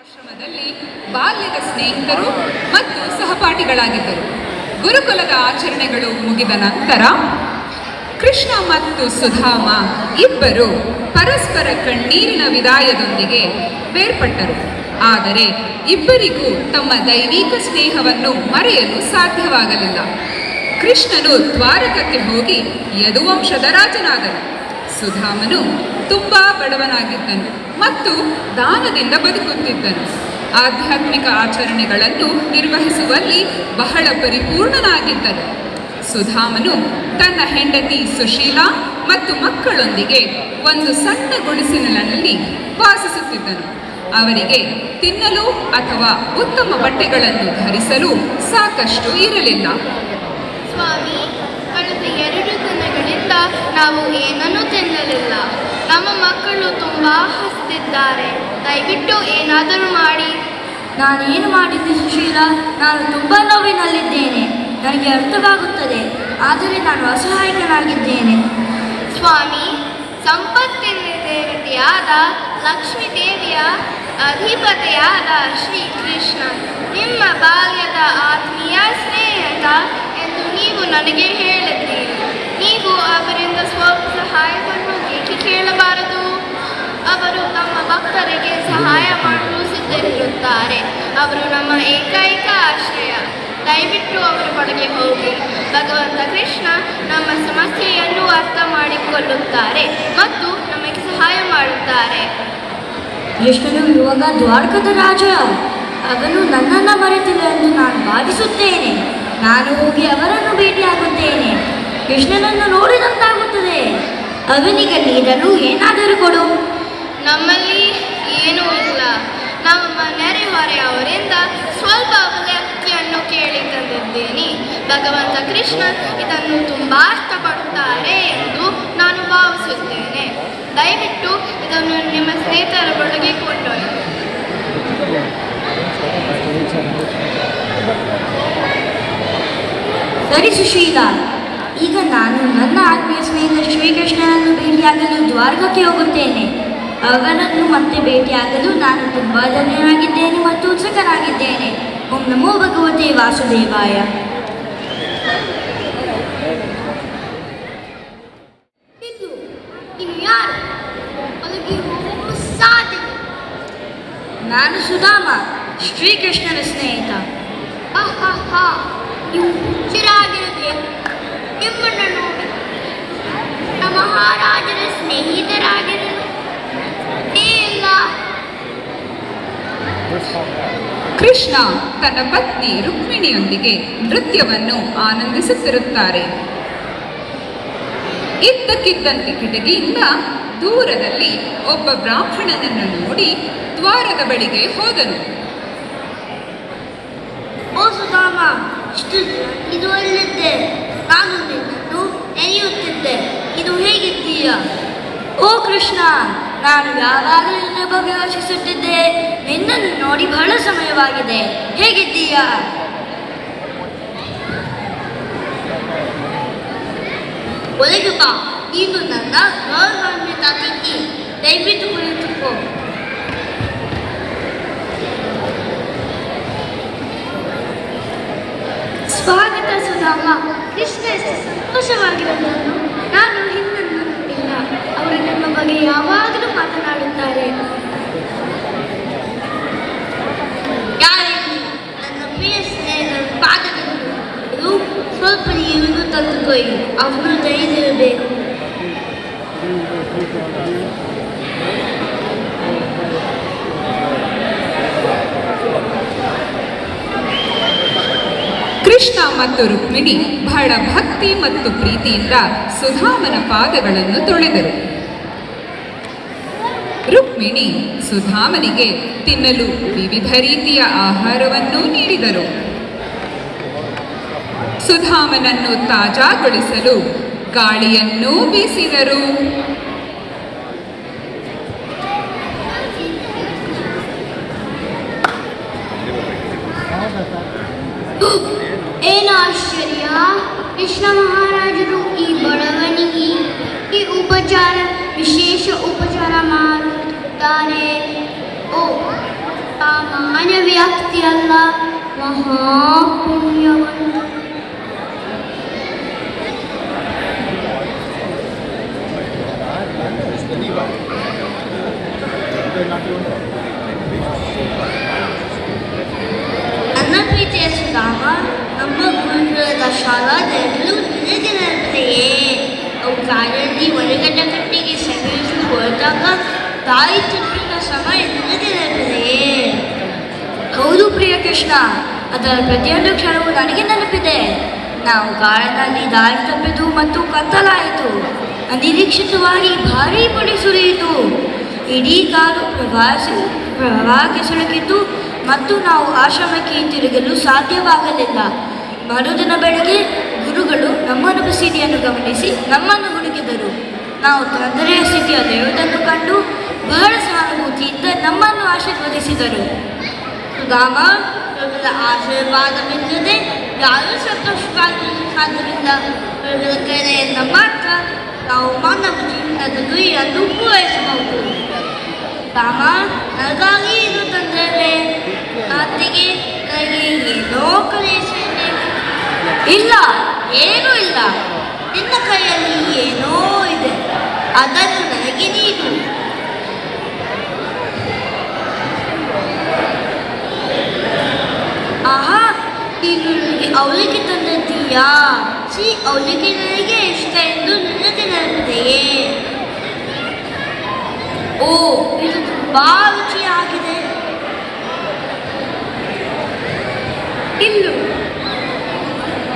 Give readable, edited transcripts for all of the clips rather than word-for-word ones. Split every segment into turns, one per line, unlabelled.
ಆಶ್ರಮದಲ್ಲಿ ಬಾಲ್ಯದ ಸ್ನೇಹಿತರು ಮತ್ತು ಸಹಪಾಠಿಗಳಾಗಿದ್ದರು. ಗುರುಕುಲದ ಆಚರಣೆಗಳು ಮುಗಿದ ನಂತರ ಕೃಷ್ಣ ಮತ್ತು ಸುಧಾಮ ಇಬ್ಬರು ಪರಸ್ಪರ ಕಣ್ಣೀರಿನ ವಿದಾಯದೊಂದಿಗೆ ಬೇರ್ಪಟ್ಟರು. ಆದರೆ ಇಬ್ಬರಿಗೂ ತಮ್ಮ ದೈವಿಕ ಸ್ನೇಹವನ್ನು ಮರೆಯಲು ಸಾಧ್ಯವಾಗಲಿಲ್ಲ. ಕೃಷ್ಣನು ದ್ವಾರಕಕ್ಕೆ ಹೋಗಿ ಯದುವಂಶದ ರಾಜನಾದನು. ಸುಧಾಮನು ತುಂಬಾ ಬಡವನಾಗಿದ್ದನು ಮತ್ತು ದಾನದಿಂದ ಬದುಕುತ್ತಿದ್ದನು. ಆಧ್ಯಾತ್ಮಿಕ ಆಚರಣೆಗಳನ್ನು ನಿರ್ವಹಿಸುವಲ್ಲಿ ಬಹಳ ಪರಿಪೂರ್ಣನಾಗಿದ್ದನು. ಸುಧಾಮನು ತನ್ನ ಹೆಂಡತಿ ಸುಶೀಲಾ ಮತ್ತು ಮಕ್ಕಳೊಂದಿಗೆ ಒಂದು ಸಣ್ಣ ಗುಡಿಸಿಲಿನಲ್ಲಿ ವಾಸಿಸುತ್ತಿದ್ದನು. ಅವರಿಗೆ ತಿನ್ನಲು ಅಥವಾ ಉತ್ತಮ ಬಟ್ಟೆಗಳನ್ನು ಧರಿಸಲು ಸಾಕಷ್ಟು ಇರಲಿಲ್ಲ.
ಸ್ವಾಮಿ, ಕಳೆದ 2 ದಿನಗಳಿಂದ ನಾವು ಏನನ್ನೂ ತಿನ್ನಲಿಲ್ಲ. ನಮ್ಮ ಮಕ್ಕಳು ತುಂಬಾ ಹಸಿದಿದ್ದಾರೆ. ದಯವಿಟ್ಟು ಏನಾದರೂ ಮಾಡಿ.
ನಾನೇನು ಮಾಡಿದ್ದೆ ಸುಶೀಲಾ? ನಾನು ತುಂಬ ನೋವಿನಲ್ಲಿದ್ದೇನೆ. ನನಗೆ ಅರ್ಥವಾಗುತ್ತದೆ, ಆದರೆ ನಾನು ಅಸಹಾಯಕನಾಗಿದ್ದೇನೆ.
ಸ್ವಾಮಿ, ಸಂಪತ್ತಿನ ದೇವತೆಯಾದ ಲಕ್ಷ್ಮೀ ದೇವಿಯ ಅಧಿಪತಿಯಾದ ಶ್ರೀಕೃಷ್ಣ ನಿಮ್ಮ ಬಾಲ್ಯದ ಆತ್ಮೀಯ ಸ್ನೇಹಿತ ಎಂದು ನೀವು ನನಗೆ ಹೇಳಿದ್ದೀರಿ. ನೀವು ಅವರಿಂದ ಸ್ವಲ್ಪ ಸಹಾಯವನ್ನು ಏಕೆ ಕೇಳಬಾರದು? ಅವರು ತಮ್ಮ ಭಕ್ತರಿಗೆ ಸಹಾಯ ಮಾಡಲು ಸಿದ್ಧರಿರುತ್ತಾರೆ. ಅವರು ನಮ್ಮ ಏಕೈಕ ಆಶ್ರಯ. ದಯವಿಟ್ಟು ಅವರ ಒಳಗೆ ಹೋಗಿ. ಭಗವಂತ ಕೃಷ್ಣ ನಮ್ಮ ಸಮಸ್ಯೆಯನ್ನು ಅರ್ಥ ಮಾಡಿಕೊಳ್ಳುತ್ತಾರೆ ಮತ್ತು ನಮಗೆ ಸಹಾಯ ಮಾಡುತ್ತಾರೆ.
ಕೃಷ್ಣನು ಇವಾಗ ದ್ವಾರಕದ ರಾಜ. ಅವನು ನನ್ನನ್ನು ಮರೆತಿಲ್ಲ ಎಂದು ನಾನು ಭಾವಿಸುತ್ತೇನೆ. ನಾನು ಹೋಗಿ ಅವರನ್ನು ಭೇಟಿಯಾಗುತ್ತೇನೆ. ಕೃಷ್ಣನನ್ನು ನೋಡಿದಂತಾಗುತ್ತದೆ. ಅವನಿಗೆ ನೀಡಲು ಏನಾದರೂ ಕೊಡು.
ನಮ್ಮಲ್ಲಿ ಏನೂ ಇಲ್ಲ. ನಮ್ಮ ನೆರೆಹೊರೆಯವರಿಂದ ಸ್ವಲ್ಪ ಅವಲಕ್ಕಿಯನ್ನು ಕೇಳಿ ತಂದಿದ್ದೇನೆ. ಭಗವಂತ ಕೃಷ್ಣ ಇದನ್ನು ತುಂಬಾ ಇಷ್ಟಪಡುತ್ತಾರೆ ಎಂದು ನಾನು ಭಾವಿಸುತ್ತೇನೆ. ದಯವಿಟ್ಟು ಇದನ್ನು ನಿಮ್ಮ ಸ್ನೇಹಿತರ ಒಳಗೆ ಕೊಂಡೊಯ್ಯಿ.
ಸರಿ ಸುಶೀಲಾ, ಈಗ ನಾನು ನನ್ನ ಆತ್ಮೀಯ ಸ್ನೇಹಿತ ಶ್ರೀಕೃಷ್ಣನನ್ನು ಭೇಟಿಯಾಗಲು ದ್ವಾರಕಕ್ಕೆ ಹೋಗುತ್ತೇನೆ. ಅವರನ್ನು ಮತ್ತೆ ಭೇಟಿಯಾಗಲು ನಾನು ತುಂಬ ಧನ್ಯನಾಗಿದ್ದೇನೆ ಮತ್ತು ಉತ್ಸುಕನಾಗಿದ್ದೇನೆ. ಓಂ ನಮೋ ಭಗವತೆ ವಾಸುದೇವಾಯ. ನಾನು ಸುಧಾಮ, ಶ್ರೀಕೃಷ್ಣನ ಸ್ನೇಹಿತ.
ನೀವು ಹುಚ್ಚರಾಗಿರಬೇಕು. ನಿಮ್ಮನ್ನು ನೋಡಿ ನಮ್ಮ ಮಹಾರಾಜರ ಸ್ನೇಹಿತರಾಗಿರಲು ಇಲ್ಲ.
ಕೃಷ್ಣ ತನ್ನ ಪತ್ನಿ ರುಕ್ಮಿಣಿಯೊಂದಿಗೆ ನೃತ್ಯವನ್ನು ಆನಂದಿಸುತ್ತಿರುತ್ತಾರೆ. ಇದ್ದಕ್ಕಿದ್ದಂತೆ ಕಿಟಕಿಯಿಂದ ದೂರದಲ್ಲಿ ಒಬ್ಬ ಬ್ರಾಹ್ಮಣನನ್ನು ನೋಡಿ ದ್ವಾರದ ಬಳಿಗೆ ಹೋದನು.
ಓ ಸುಧಾಮ, ಇದು ಒಳ್ಳೆದ್ದೆ. ನಾನು ನಿನ್ನನ್ನು ನೆನೆಯುತ್ತಿದ್ದೆ. ಇದು ಹೇಗಿದ್ದೀಯ? ಓ ಕೃಷ್ಣ, ನಾನು ಯಾವಾಗಲೂ ನಿನ್ನ ಬಗ್ಗೆ ಯೋಚಿಸುತ್ತಿದ್ದೆ. ನಿನ್ನನ್ನು ನೋಡಿ ಬಹಳ ಸಮಯವಾಗಿದೆ. ಹೇಗಿದ್ದೀಯ? ಒಳಗೆ ಬಾ. ನೀನು ನನ್ನ ಗೌರವಾನ್ವಿತ ಅತಿಥಿ. ದಯವಿಟ್ಟು ಕುಳಿತುಕೋ.
ಸ್ವಾಗತ ಸುಧಾಮ. ಕೃಷ್ಣ ಎಷ್ಟು ಸಂತೋಷವಾಗಿರೋದನ್ನು ನಾನು ಹಿಂದನ್ನು ನೋಡಿಲ್ಲ. ಅವರು ನಮ್ಮ ಬಗ್ಗೆ ಯಾವಾಗಲೂ ಮಾತನಾಡುತ್ತಾರೆ.
ಯಾರಿಲ್ಲ, ನನ್ನ ಪ್ರಿಯ ಸ್ನೇಹಿತರ ಪಾದಗಳು ಸ್ವಲ್ಪ ನೀರನ್ನು ತಂದುಕೊಯ್ಯಿ. ಅವನು ದಯದಿರಬೇಕು.
ಕೃಷ್ಣ ಮತ್ತು ರುಕ್ಮಿಣಿ ಬಹಳ ಭಕ್ತಿ ಮತ್ತು ಪ್ರೀತಿಯಿಂದ ಸುಧಾಮನ ಪಾದಗಳನ್ನು ತೊಳೆದರು. ರುಕ್ಮಿಣಿ ಸುಧಾಮನಿಗೆ ತಿನ್ನಲು ವಿವಿಧ ರೀತಿಯ ಆಹಾರವನ್ನು ನೀಡಿದರು. ಸುಧಾಮನನ್ನು ತಾಜಾಗೊಳಿಸಲು ಗಾಳಿಯನ್ನೂ ಬೀಸಿದರು.
ಏನು ಆಶ್ಚರ್ಯ! ಕೃಷ್ಣ ಮಹಾರಾಜರು ಈ ಬಡವನಿಗೆ ಈ ವಿಶೇಷ ಉಪಚಾರ ಮಾಡುತ್ತಾರೆ. ಓ ಸಾಮಾನ್ಯ ವ್ಯಕ್ತಿಯಲ್ಲ, ಮಹಾಪುಣ್ಯವಂತ.
ನನ್ನ ಪ್ರೀತಿಯ ಸುಧಾಮ, ನಮ್ಮ ಗುರುಕುಲದ ಶಾಲಾದಲ್ಲೂ ನಿನಗೆ ನೆನಪಿದೆಯೇ? ಅವು ಕಾರಲ್ಲಿ ಹೊರಗಡ್ಡ ಕಟ್ಟಿಗೆ ಸಂಗ್ರಹಿಸಲು ಹೊರಟಾಗ ತಾಯಿ ತಪ್ಪಿನ ಸಮಯ ನಿನಗೆ ನೆನಪಿದೆಯೇ? ಹೌದು ಪ್ರಿಯ ಕೃಷ್ಣ, ಅದರ ಪ್ರತಿಯೊಂದು ಕ್ಷಣವೂ ನನಗೆ ನೆನಪಿದೆ. ನಾವು ಕಾರಿನಲ್ಲಿ ದಾರಿ ತಪ್ಪಿತು ಮತ್ತು ಕತ್ತಲಾಯಿತು. ಅನಿರೀಕ್ಷಿತವಾಗಿ ಭಾರೀ ಪುಡಿ ಸುರಿಯಿತು. ಇಡೀ ಕಾರು ಪ್ರವಾಹಕ್ಕೆ ಸಿಲುಕಿತು ಮತ್ತು ನಾವು ಆಶ್ರಮಕ್ಕೆ ಹಿಂತಿರುಗಲು ಸಾಧ್ಯವಾಗಲಿಲ್ಲ. ಮರುದಿನ ಬೆಳಗ್ಗೆ ಗುರುಗಳು ನಮ್ಮ ಪರಿಸ್ಥಿತಿಯನ್ನು ಗಮನಿಸಿ ನಮ್ಮನ್ನು ಹುಡುಕಿದರು. ನಾವು ತೊಂದರೆಯ ಸ್ಥಿತಿಯಲ್ಲಿರುವುದನ್ನು ಕಂಡು ಬಹಳ ಸಹಾನುಭೂತಿಯಿಂದ ನಮ್ಮನ್ನು ಆಶೀರ್ವದಿಸಿದರು. ಸುಧಾಮ, ಪ್ರಭುದ ಆಶೀರ್ವಾದವಿಲ್ಲದೆ ಯಾರೂ ಸಂತೋಷವಾಗಲು ಸಾಧ್ಯವಿಲ್ಲ. ಪ್ರಭುದ ಕರೆಯಿಂದ ಮಾತ್ರ ನಾವು ಮಾನವ ಜೀವನದ ಗುರಿಯನ್ನು ಪೂರೈಸಬಹುದು. ರಾಮ, ನನಗಾಗಿ ಇದು ತಂದರೆ ಮಾತಿಗೆ ನನಗೆ ಏನೋ ಕಲಿಸಿದೆ. ಇಲ್ಲ, ಏನೂ ಇಲ್ಲ. ನಿನ್ನ ಕೈಯಲ್ಲಿ ಏನೋ ಇದೆ, ಅದನ್ನು ನನಗೆ ನೀಡು. ಆಹಾ, ನೀನು ನನಗೆ ಅವಳಿಗೆ ತಂದೀಯಾ? ಅವಳಿಗೆ ನನಗೆ ಇಷ್ಟ ಎಂದು ನನಗೆ ನೆನಪಿದೆಯೇ? ಓ, ಇದು ತುಂಬಾ ರುಚಿಯಾಗಿದೆ.
ಇನ್ನು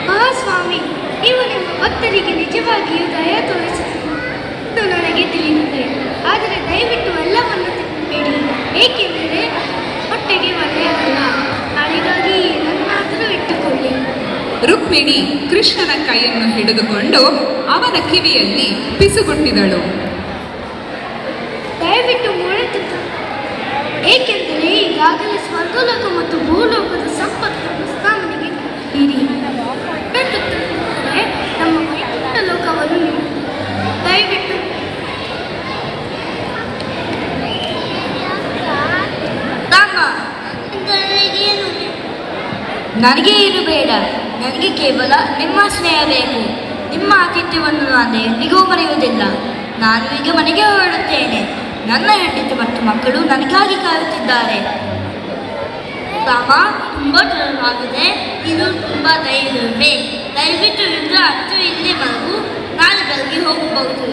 ಮಹಾಸ್ವಾಮಿ, ನೀವು ನಿಮ್ಮ ಭಕ್ತರಿಗೆ ನಿಜವಾಗಿಯೂ ದಯ ತೋರಿಸಿದ್ದು ನನಗೆ ತಿಳಿದಿದೆ. ಆದರೆ ದಯವಿಟ್ಟು ಎಲ್ಲವನ್ನು ತಿನ್ನಬೇಡಿ, ಏಕೆಂದರೆ ಹೊಟ್ಟೆಗೆ ಒಳ್ಳೆಯದಲ್ಲ. ನಾಳೆಗಾಗಿ ಏನನ್ನಾದರೂ ಇಟ್ಟುಕೊಳ್ಳಿ.
ರುಕ್ಮಿಣಿ ಕೃಷ್ಣನ ಕೈಯನ್ನು ಹಿಡಿದುಕೊಂಡು ಅವನ ಕಿವಿಯಲ್ಲಿ ಪಿಸುಗುಟ್ಟಿದಳು.
ದಯವಿಟ್ಟು ಮೂಡುತ್ತಿದ್ದ, ಏಕೆಂದರೆ ಈಗಾಗಲೇ ಸ್ವರ್ಗಲೋಕ ಮತ್ತು ಭೂಲೋಕದ ಸಂಪತ್ತನ್ನು ಸ್ವಾಮಿನಿಗೆ ನೀಡಿ ನಮ್ಮ ವೈಕುಂಠ ಲೋಕವನ್ನು ನೀಡಿ. ದಯವಿಟ್ಟು
ನನಗೆ ಏನು ಬೇಡ. ನನಗೆ ಕೇವಲ ನಿಮ್ಮ ಸ್ನೇಹ ಬೇಕು. ನಿಮ್ಮ ಆತಿಥ್ಯವನ್ನು ನಾನು ಎಂದಿಗೂ ಮರೆಯುವುದಿಲ್ಲ. ನಾನು ಈಗ ಮನೆಗೆ ಹೊರಡುತ್ತೇನೆ. ನನ್ನ ಹೆಂಡತಿ ಮತ್ತು ಮಕ್ಕಳು ನನಗಾಗಿ ಕಾಯುತ್ತಿದ್ದಾರೆ. ರಾಮ, ತುಂಬ ತಡವಾಗಿದೆ. ಇದು ತುಂಬ ಧೈರ್ಯವೇ. ದಯವಿಟ್ಟು ಇಂದು ಅಷ್ಟು ಇಲ್ಲೇ ಮಲಗು. ನಾಳೆ ಬೆಳಗ್ಗೆ ಹೋಗಬಹುದು.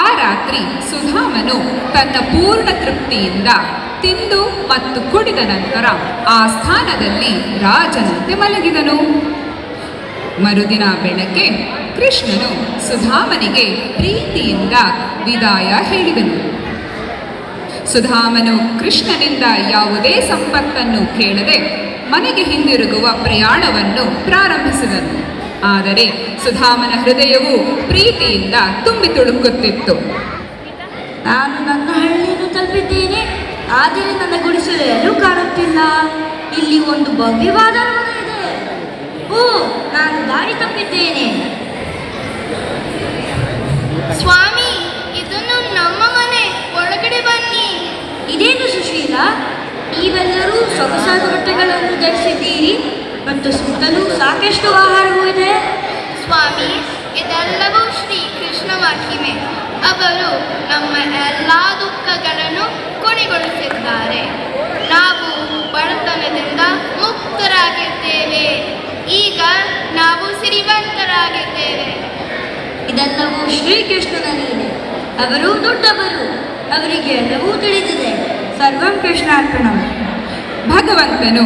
ಆ ರಾತ್ರಿ ಸುಧಾಮನು ತನ್ನ ಪೂರ್ಣ ತೃಪ್ತಿಯಿಂದ ತಿಂದು ಮತ್ತು ಕುಡಿದ ನಂತರ ಆ ಸ್ಥಾನದಲ್ಲಿ ರಾಜನಂತೆ ಮಲಗಿದನು. ಮರುದಿನ ಬೆಳಗ್ಗೆ ಕೃಷ್ಣನು ಸುಧಾಮನಿಗೆ ಪ್ರೀತಿಯಿಂದ ವಿದಾಯ ಹೇಳಿದನು. ಸುಧಾಮನು ಕೃಷ್ಣನಿಂದ ಯಾವುದೇ ಸಂಪತ್ತನ್ನು ಕೇಳದೆ ಮನೆಗೆ ಹಿಂದಿರುಗುವ ಪ್ರಯಾಣವನ್ನು ಪ್ರಾರಂಭಿಸಿದನು. ಆದರೆ ಸುಧಾಮನ ಹೃದಯವು ಪ್ರೀತಿಯಿಂದ ತುಂಬಿ ತುಳುಕುತ್ತಿತ್ತು.
ನಾನು ನನ್ನ ಹಳ್ಳಿಯನ್ನು ತಲುಪಿದ್ದೇನೆ, ಆದರೆ ನನ್ನ ಗುಡಿಸಲು ಎಲ್ಲೂ ಕಾಣುತ್ತಿಲ್ಲ. ಇಲ್ಲಿ ಒಂದು ಭವ್ಯವಾದ ವನ ಇದೆ. ಓ, ನಾನು ದಾರಿ ತಪ್ಪಿದ್ದೇನೆ.
ಸ್ವಾಮಿ, ಇದನ್ನು ನಮ್ಮ ಮನೆ, ಒಳಗಡೆ ಬನ್ನಿ.
ಇದೇನು ಸುಶೀಲ, ನೀವೆಲ್ಲರೂ ಸೊಗಸಾದ ಬಟ್ಟೆಗಳನ್ನು ಧರಿಸಿದ್ದೀರಿ ಮತ್ತು ಸುತ್ತಲೂ ಸಾಕಷ್ಟು ಆಹಾರವೂ ಇದೆ.
ಸ್ವಾಮಿ, ಇದೆಲ್ಲವೂ ಶ್ರೀ ಕೃಷ್ಣ ಮಹಿಮೆ. ಅವರು ನಮ್ಮ ಎಲ್ಲ ದುಃಖಗಳನ್ನು ಕೊನೆಗೊಳಿಸಿದ್ದಾರೆ. ನಾವು ಬಡತನದಿಂದ ಮುಕ್ತರಾಗಿದ್ದೇವೆ. ಈಗ ನಾವು ಸಿರಿವಂತರಾಗಿದ್ದೇವೆ.
ಇದೆಲ್ಲವೂ ಶ್ರೀಕೃಷ್ಣನ ಲೀಲೆ. ಅವರು ದೊಡ್ಡವರು, ಅವರಿಗೆ ಎಲ್ಲವೂ ತಿಳಿದಿದೆ. ಸರ್ವಂ ಕೃಷ್ಣಾರ್ಪಣಂ.
ಭಗವಂತನು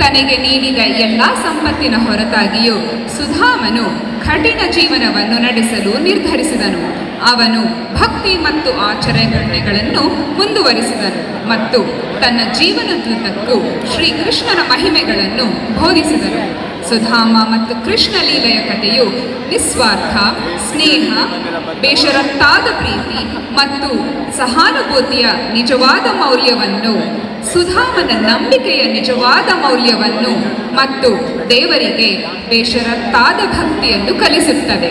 ತನಗೆ ನೀಡಿದ ಎಲ್ಲ ಸಂಪತ್ತಿನ ಹೊರತಾಗಿಯೂ ಸುಧಾಮನು ಕಠಿಣ ಜೀವನವನ್ನು ನಡೆಸಲು ನಿರ್ಧರಿಸಿದನು. ಅವನು ಭಕ್ತಿ ಮತ್ತು ಆಚರಣೆಗಳನ್ನು ಮುಂದುವರಿಸಿದನು ಮತ್ತು ತನ್ನ ಜೀವನದುದ್ದಕ್ಕೂ ಶ್ರೀಕೃಷ್ಣನ ಮಹಿಮೆಗಳನ್ನು ಬೋಧಿಸಿದನು. ಸುಧಾಮ ಮತ್ತು ಕೃಷ್ಣ ಲೀಲೆಯ ಕಥೆಯು ನಿಸ್ವಾರ್ಥ ಸ್ನೇಹ, ಬೇಷರತ್ತಾದ ಪ್ರೀತಿ ಮತ್ತು ಸಹಾನುಭೂತಿಯ ನಿಜವಾದ ಮೌಲ್ಯವನ್ನು, ಸುಧಾಮನ ನಂಬಿಕೆಯ ನಿಜವಾದ ಮೌಲ್ಯವನ್ನು ಮತ್ತು ದೇವರಿಗೆ ಬೇಷರತ್ತಾದ ಭಕ್ತಿಯನ್ನು ಕಲಿಸುತ್ತದೆ.